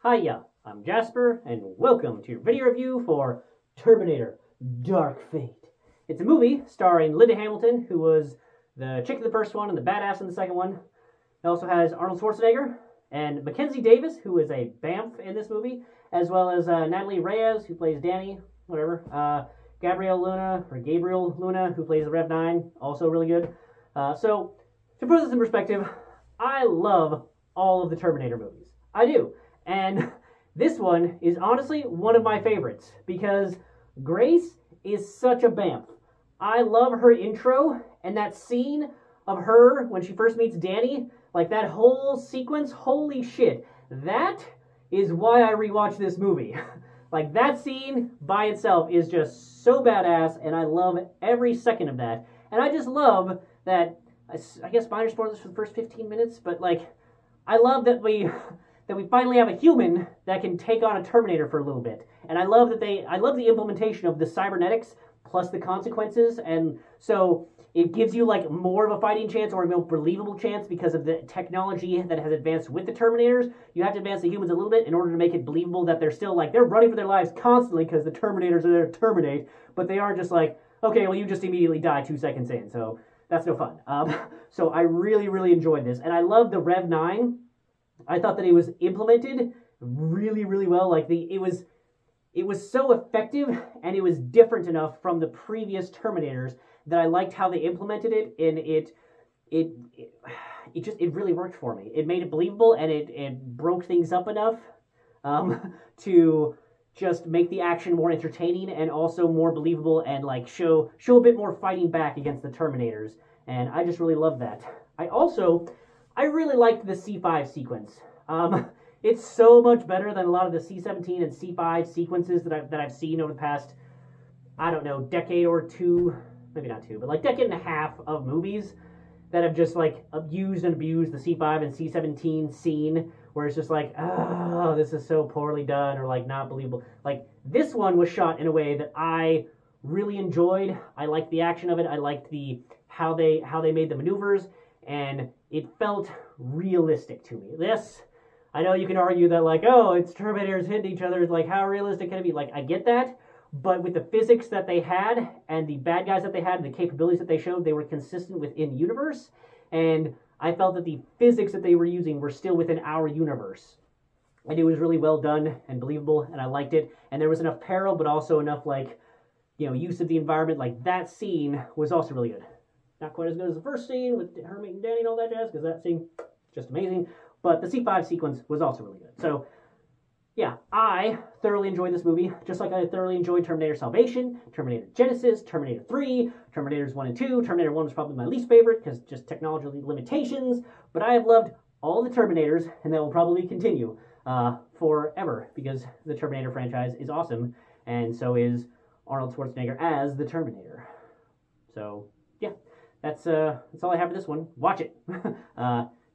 Hiya, I'm Jasper, and welcome to your video review for Terminator Dark Fate. It's a movie starring Linda Hamilton, who was the chick in the first one and the badass in the second one. It also has Arnold Schwarzenegger and Mackenzie Davis, who is a BAMF in this movie, as well as Natalie Reyes, who plays Danny, whatever. Gabriel Luna, who plays the Rev 9, also really good. So, to put this in perspective, I love all of the Terminator movies. I do. And this one is honestly one of my favorites because Grace is such a BAMF. I love her intro and that scene of her when she first meets Danny, like that whole sequence, holy shit. That is why I rewatch this movie. Like that scene by itself is just so badass and I love every second of that. And I just love that, I guess minor spoilers for the first 15 minutes, but like, I love that we finally have a human that can take on a Terminator for a little bit. And I love the implementation of the cybernetics plus the consequences. And so it gives you like more of a fighting chance or a more believable chance because of the technology that has advanced with the Terminators. You have to advance the humans a little bit in order to make it believable that they're still like, they're running for their lives constantly because the Terminators are there to terminate. But they aren't just like, okay, well you just immediately die 2 seconds in. So that's no fun. So I really, really enjoyed this. And I love the Rev 9. I thought that it was implemented really, really well. Like it was so effective and it was different enough from the previous Terminators that I liked how they implemented it, and it really worked for me. It made it believable and it broke things up enough to just make the action more entertaining and also more believable and like show a bit more fighting back against the Terminators. And I just really love that. I really liked the C5 sequence. It's so much better than a lot of the C17 and C5 sequences that I've seen over the past, I don't know, decade or two, maybe not two, but like decade and a half of movies that have just like used and abused the C5 and C17 scene, where it's just like, oh, this is so poorly done or like not believable. Like this one was shot in a way that I really enjoyed. I liked the action of it. I liked how they made the maneuvers, and it felt realistic to me. This, I know you can argue that like, oh, it's Terminators hitting each other. Like, how realistic can it be? Like, I get that, but with the physics that they had and the bad guys that they had and the capabilities that they showed, they were consistent within universe. And I felt that the physics that they were using were still within our universe. And it was really well done and believable, and I liked it. And there was enough peril, but also enough like, use of the environment. Like that scene was also really good. Not quite as good as the first scene with her meeting Danny and all that jazz, because that scene just amazing. But the C5 sequence was also really good. So, yeah, I thoroughly enjoyed this movie, just like I thoroughly enjoyed Terminator Salvation, Terminator Genisys, Terminator 3, Terminators 1 and 2. Terminator 1 was probably my least favorite because just technology limitations. But I have loved all the Terminators, and that will probably continue forever because the Terminator franchise is awesome, and so is Arnold Schwarzenegger as the Terminator. So, yeah. That's all I have for this one. Watch it.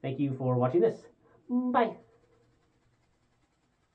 Thank you for watching this. Bye.